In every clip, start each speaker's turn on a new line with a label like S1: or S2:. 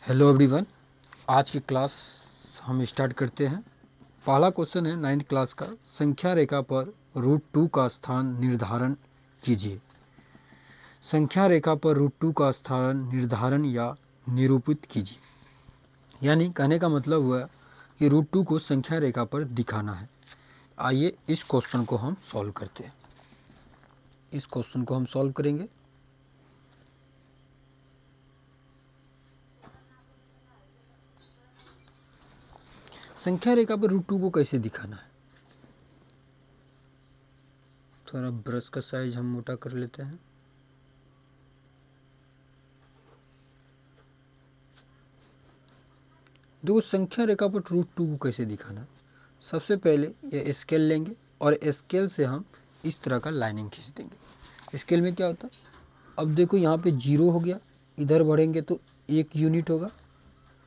S1: Hello everyone. आज की class हम स्टार्ट करते हैं। पहला क्वेश्चन है 9th क्लास का, संख्या रेखा पर √2 का स्थान निर्धारण कीजिए। संख्या रेखा पर √2 का स्थान निर्धारण या निरूपित कीजिए। यानी कहने का मतलब हुआ कि √2 को संख्या रेखा पर दिखाना है। आइए इस क्वेश्चन को हम सॉल्व करते हैं। इस क्वेश्चन को हम सॉल्व करेंगे। संख्या रेखा पर √2 को कैसे दिखाना है। थोड़ा ब्रश का साइज हम मोटा कर लेते हैं। देखो, संख्या रेखा पर √2 को कैसे दिखाना है। सबसे पहले ये स्केल लेंगे और स्केल से हम इस तरह का लाइनिंग खींच देंगे। स्केल में क्या होता है, अब देखो यहाँ पे 0 हो गया, इधर बढ़ेंगे तो 1 यूनिट होगा,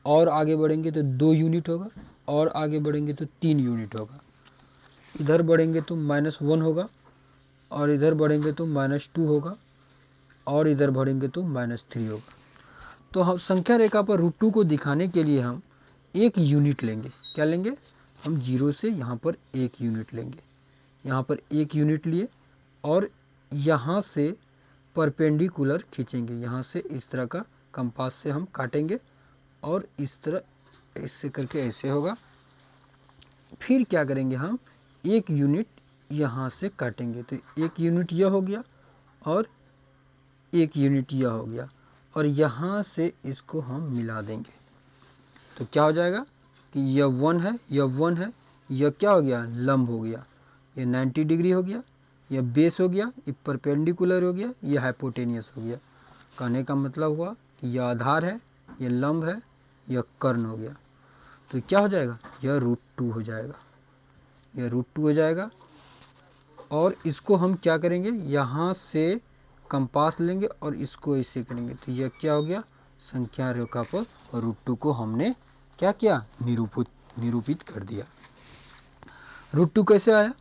S1: और आगे बढ़ेंगे तो 2 यूनिट होगा, और आगे बढ़ेंगे तो 3 यूनिट होगा। इधर बढ़ेंगे तो -1 होगा, और इधर बढ़ेंगे तो -2 होगा, और इधर बढ़ेंगे तो -3 होगा। तो हम संख्या रेखा पर √2 को दिखाने के लिए हम 1 यूनिट लेंगे। क्या लेंगे हम? 0 से यहाँ पर 1 यूनिट लेंगे। यहाँ पर 1 यूनिट लिए और यहाँ से परपेंडिकुलर खींचेंगे। यहाँ से इस तरह का कंपास से हम काटेंगे और इस तरह ऐसे करके ऐसे होगा। फिर क्या करेंगे, हम 1 यूनिट यहाँ से काटेंगे तो 1 यूनिट यह हो गया और 1 यूनिट यह हो गया, और यहाँ से इसको हम मिला देंगे। तो क्या हो जाएगा कि यह 1 है, यह 1 है, यह क्या हो गया? लंब हो गया। यह 90 डिग्री हो गया, यह बेस हो गया, यह परपेंडिकुलर हो गया, यह हाइपोटेनियस हो गया। कहने का मतलब हुआ कि यह आधार है, यह लंब है, यह कर्ण हो गया। तो क्या हो जाएगा? यह √2 हो जाएगा। यह √2 हो जाएगा। और इसको हम क्या करेंगे, यहाँ से कंपास लेंगे और इसको ऐसे करेंगे। तो यह क्या हो गया? संख्या रेखा पर √2 को हमने क्या किया? निरूपित कर दिया। √2 कैसे आया?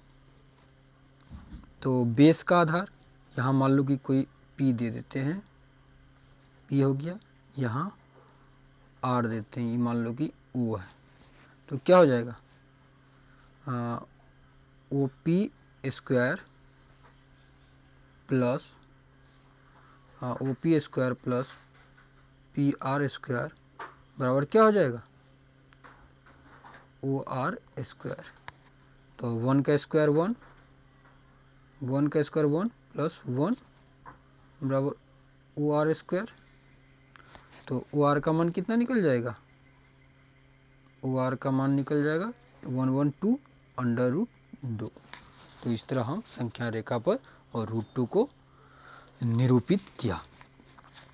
S1: तो बेस का आधार, यहाँ मान लो कि कोई P दे देते हैं, P हो गया, यहाँ R देते हैं, ये मान लो कि O है। तो क्या हो जाएगा? OP² plus OP² plus PR² बराबर क्या हो जाएगा? OR²। तो 1 का स्क्वायर 1, 1 का स्क्वायर 1 प्लस 1 बराबर OR²। तो OR का मान कितना निकल जाएगा? OR का मान निकल जाएगा 112√2। तो इस तरह हम संख्या रेखा पर और √2 को निरूपित किया।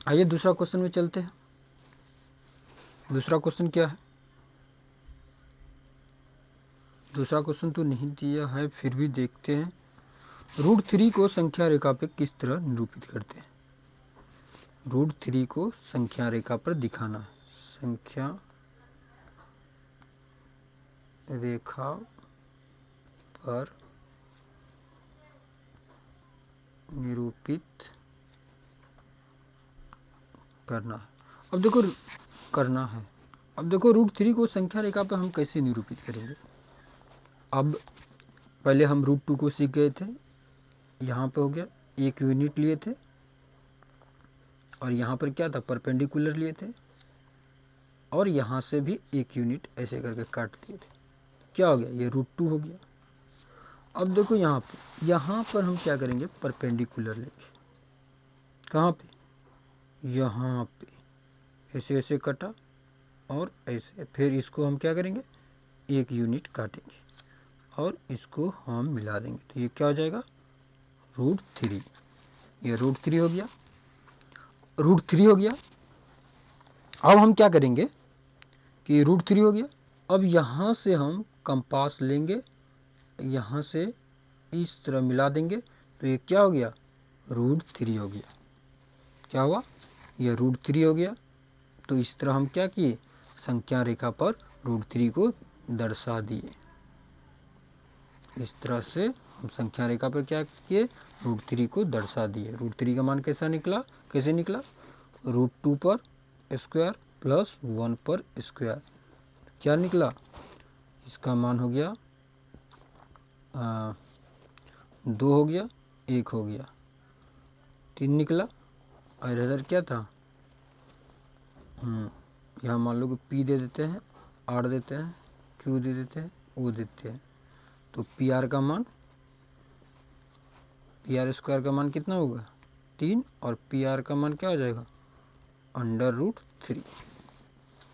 S1: आइए दूसरा क्वेश्चन में चलते हैं। दूसरा क्वेश्चन क्या है? दूसरा क्वेश्चन तो नहीं दिया है, फिर भी देखते हैं। √3 को संख्या रेखा पर किस तरह निरूपित करते हैं? √3 को संख्या रेखा पर दिखाना है। संख्या रेखा पर निरूपित करना है। अब देखो करना है। अब देखो √3 को संख्या रेखा पर हम कैसे निरूपित करेंगे। अब पहले हम √2 को सीख गए थे। यहाँ पे हो गया 1 यूनिट लिए थे, और यहाँ पर क्या था? परपेंडिकुलर लिए थे, और यहाँ से भी 1 यूनिट ऐसे करके काट दिए थे। क्या हो गया? ये √2 हो गया। अब देखो यहाँ पर हम क्या करेंगे? परपेंडिकुलर लेंगे। कहाँ पे? यहाँ पे ऐसे ऐसे कटा और ऐसे। फिर इसको हम क्या करेंगे? 1 यूनिट काटेंगे और इसको हम मिला देंगे। तो ये क्या हो जाएगा? √3। ये √3 हो गया। √3 हो गया। अब हम क्या करेंगे कि √3 हो गया। अब यहाँ से हम कंपास लेंगे, यहाँ से इस तरह मिला देंगे। तो ये क्या हो गया? √3 हो गया। क्या हुआ? ये √3 हो गया। तो इस तरह हम क्या किए? संख्या रेखा पर √3 को दर्शा दिए। इस तरह से हम संख्या रेखा पर क्या किए? √3 को दर्शा दिए। √3 का मान कैसा निकला? कैसे निकला? √2 पर स्क्वायर प्लस 1 पर स्क्वायर, क्या निकला, इसका मान हो गया 2 हो गया, 1 हो गया, 3 निकला, और इधर क्या था, यहाँ मान लो कि P दे देते हैं, R देते हैं, Q दे देते हैं, O देते हैं, तो PR का मान, PR स्क्वायर का मान कितना होगा 3, और PR का मान क्या हो जाएगा √3।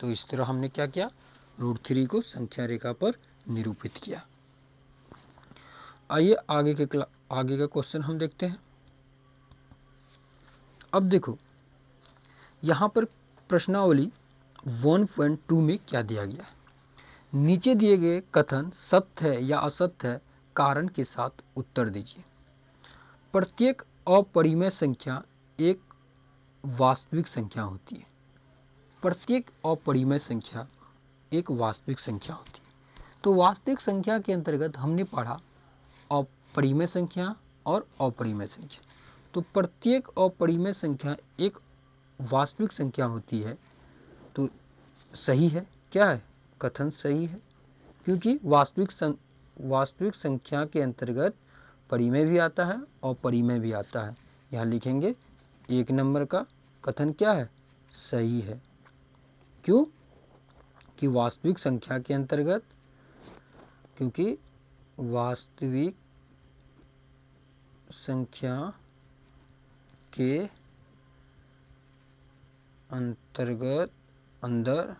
S1: तो इस तरह हमने क्या किया, √3 को संख्या रेखा पर निरूपित किया। आइए आगे का क्वेश्चन हम देखते हैं। अब देखो यहाँ पर प्रश्नावली 1.2 में क्या दिया गया है, नीचे दिए गए कथन सत्य है या असत्य है, कारण के साथ उत्तर दीजिए। प्रत्येक अपरिमेय संख्या एक वास्तविक संख्या होती है। प्रत्येक अपरिमेय संख्या एक वास्तविक संख्या होती है। तो वास्तविक संख्या के अंतर्गत हमने पढ़ा अपरिमेय संख्या और अपरिमेय संख्या। तो प्रत्येक अपरिमेय संख्या एक वास्तविक संख्या होती है, तो सही है, क्या है, कथन सही है, क्योंकि वास्तविक संख्या के अंतर्गत परिमेय भी आता है और अपरिमेय भी आता है। यहाँ लिखेंगे 1 नंबर का कथन क्या है, सही है। क्यों, कि वास्तविक संख्या के अंतर्गत, क्योंकि वास्तविक संख्या के अंतर्गत अंदर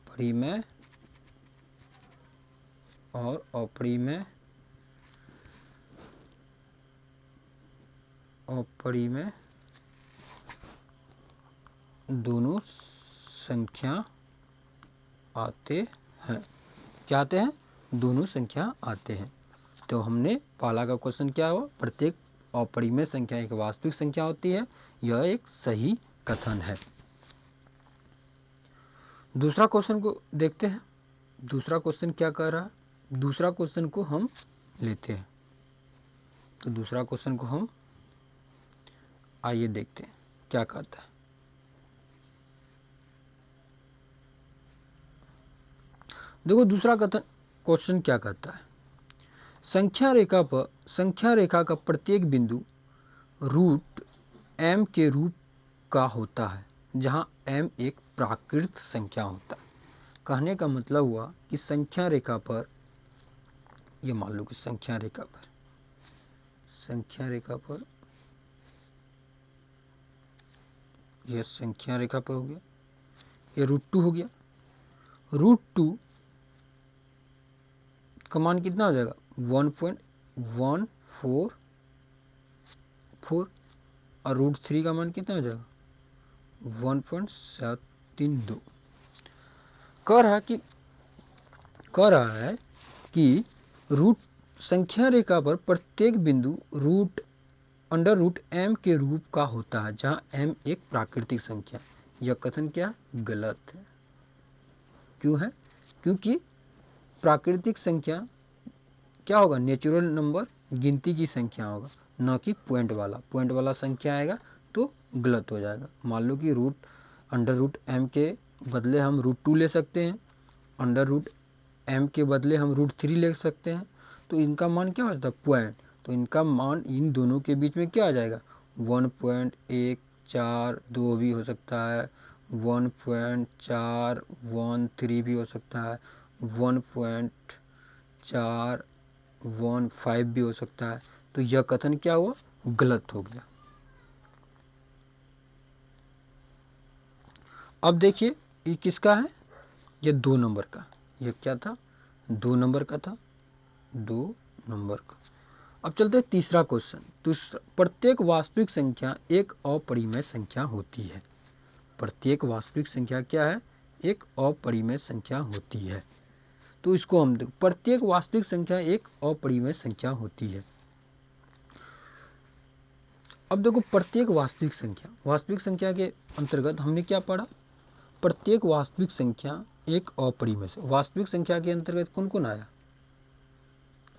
S1: परिमेय और अपरिमेय दोनों संख्या आते हैं। क्या आते हैं, दोनों संख्या आते हैं। तो हमने पहला का क्वेश्चन क्या हुआ, प्रत्येक अपरिमेय संख्या एक वास्तविक संख्या होती है, यह एक सही कथन है। दूसरा क्वेश्चन को देखते हैं। दूसरा क्वेश्चन क्या कह रहा है, दूसरा क्वेश्चन को हम लेते हैं। तो दूसरा क्वेश्चन को हम आइए देखते हैं क्या कहता है। देखो दूसरा कथन क्वेश्चन क्या कहता है, संख्या रेखा का प्रत्येक बिंदु √m के रूप का होता है, जहां m एक प्राकृत संख्या होता है। कहने का मतलब हुआ कि संख्या रेखा पर, ये मान लो कि संख्या रेखा पर यह संख्या रेखा पर हो गया, ये √2 हो गया। √2 का मान कितना हो जाएगा 1.144, और √3 का मान कितना हो जाएगा 1.732। कह रहा है कि संख्या रेखा पर प्रत्येक बिंदु √m के रूप का होता है, जहां m एक प्राकृतिक संख्या। यह कथन क्या गलत है। क्यों है, क्योंकि प्राकृतिक संख्या क्या होगा, नेचुरल नंबर, गिनती की संख्या होगा, न कि पॉइंट वाला संख्या आएगा तो गलत हो जाएगा। मान लो कि √m के बदले हम √2 ले सकते हैं, √m के बदले हम √3 ले सकते हैं, तो इनका मान क्या हो जाता है पॉइंट। तो इनका मान इन दोनों के बीच में क्या आ जाएगा 1.142 भी हो सकता है, 1.413 भी हो सकता है, 1.415 भी हो सकता है। तो यह कथन क्या हुआ, गलत हो गया। अब देखिए ये किसका है, ये 2 नंबर का, ये क्या था 2 नंबर का था, 2 नंबर का। अब चलते हैं तीसरा क्वेश्चन। प्रत्येक वास्तविक संख्या एक अपरिमेय संख्या होती है। प्रत्येक वास्तविक संख्या क्या है, एक अपरिमेय संख्या होती है। तो इसको हम देखो, प्रत्येक वास्तविक संख्या एक अपरिमेय संख्या होती है। अब देखो प्रत्येक वास्तविक संख्या के अंतर्गत हमने क्या पढ़ा, प्रत्येक वास्तविक संख्या एक अपरिमेय से। वास्तविक संख्या के अंतर्गत कौन कौन आया,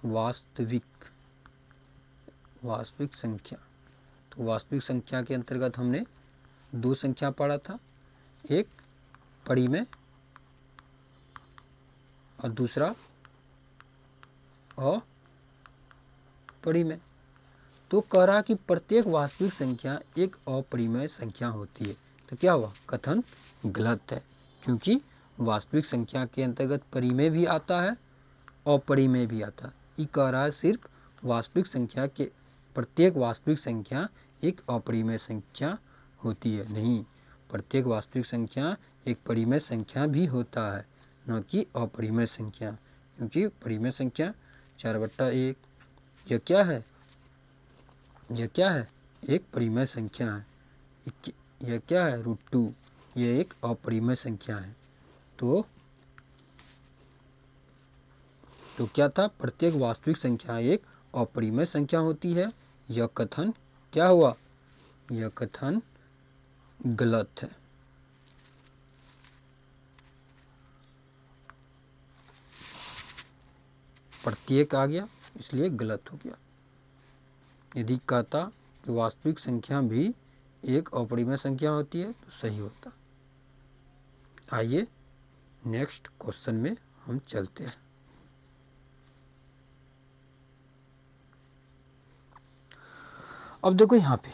S1: वास्तविक संख्या। तो वास्तविक संख्या के अंतर्गत हमने 2 संख्या पढ़ा था, एक परिमेय और दूसरा अपरिमेय। तो कह रहा कि प्रत्येक वास्तविक संख्या एक अपरिमेय संख्या होती है। तो क्या हुआ, कथन गलत है, क्योंकि वास्तविक संख्या के अंतर्गत परिमेय भी आता है अपरिमेय भी आता है। ये कह रहा है सिर्फ वास्तविक संख्या के प्रत्येक वास्तविक संख्या एक अपरिमेय संख्या होती है। नहीं, प्रत्येक वास्तविक संख्या एक परिमेय संख्या भी होता है, न कि अपरिमेय संख्या। क्योंकि परिमेय संख्या 4/1 यह क्या है, यह क्या है, एक परिमेय संख्या है। यह क्या है, √2, यह एक अपरिमेय संख्या है। तो क्या था, प्रत्येक वास्तविक संख्या एक अपरिमेय संख्या होती है। यह कथन क्या हुआ, यह कथन गलत है। प्रत्येक आ गया इसलिए गलत हो गया। यदि कहता कि वास्तविक संख्या भी एक अपरिमेय संख्या होती है तो सही होता। आइए नेक्स्ट क्वेश्चन में हम चलते हैं। अब देखो यहाँ पे,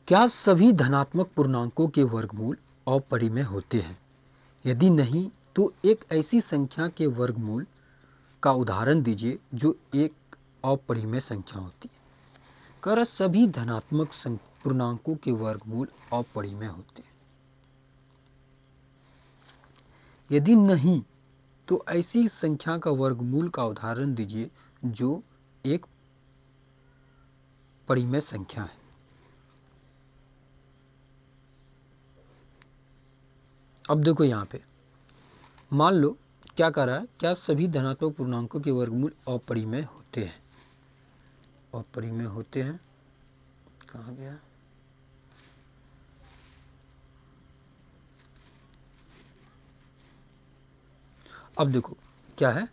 S1: क्या सभी धनात्मक पूर्णांकों के वर्गमूल अपरिमेय होते हैं? यदि नहीं तो एक ऐसी संख्या के वर्गमूल का उदाहरण दीजिए जो एक अपरिमेय संख्या होती है। कर सभी धनात्मक पूर्णांकों के वर्गमूल अपरिमेय होते हैं। यदि नहीं तो ऐसी संख्या का वर्गमूल का उदाहरण दीजिए जो एक परिमेय संख्या है। अब देखो यहाँ पे मान लो क्या कर रहा है, क्या सभी धनात्मक पूर्णांकों के वर्गमूल अपरिमेय होते हैं? अपरिमेय होते हैं, कहाँ गया? अब देखो क्या है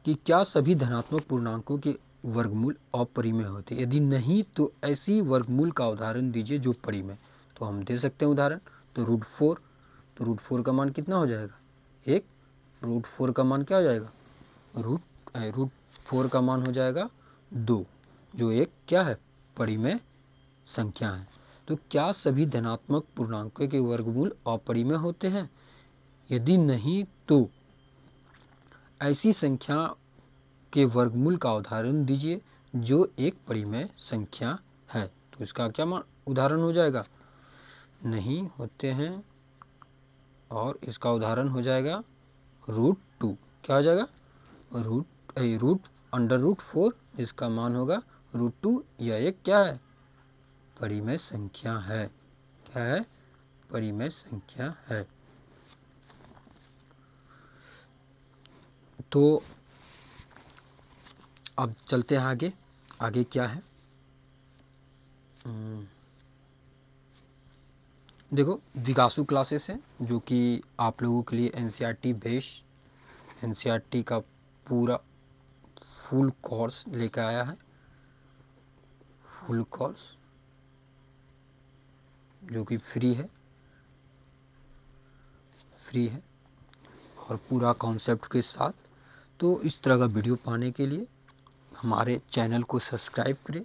S1: कि क्या सभी धनात्मक पूर्णांकों के वर्गमूल अपरिमेय होते हैं? यदि नहीं तो ऐसी वर्गमूल का उदाहरण दीजिए जो परिमेय। तो हम दे सकते हैं उदाहरण, तो √4, तो √4 का मान कितना हो जाएगा, एक। √4 का मान क्या हो जाएगा, √4 का मान हो जाएगा 2, जो एक क्या है, परिमेय संख्या है। तो क्या सभी धनात्मक पूर्णांकों के वर्गमूल अपरिमेय होते हैं? यदि नहीं तो ऐसी संख्या के वर्गमूल का उदाहरण दीजिए जो एक परिमेय संख्या है। तो इसका क्या उदाहरण हो जाएगा, नहीं होते हैं, और इसका उदाहरण हो जाएगा √2। क्या हो जाएगा, √4, इसका मान होगा √2। यह एक क्या है, परिमेय संख्या है। क्या है, परिमेय संख्या है। तो अब चलते हैं आगे। आगे क्या है, देखो विकासु क्लासेस है जो कि आप लोगों के लिए एनसीईआरटी बेस्ड, एनसीईआरटी का पूरा फुल कोर्स लेकर आया है। फुल कोर्स जो कि फ्री है और पूरा कॉन्सेप्ट के साथ। तो इस तरह का वीडियो पाने के लिए हमारे चैनल को सब्सक्राइब करें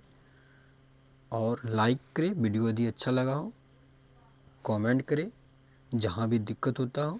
S1: और लाइक करें। वीडियो यदि अच्छा लगा हो कमेंट करें, जहाँ भी दिक्कत होता हो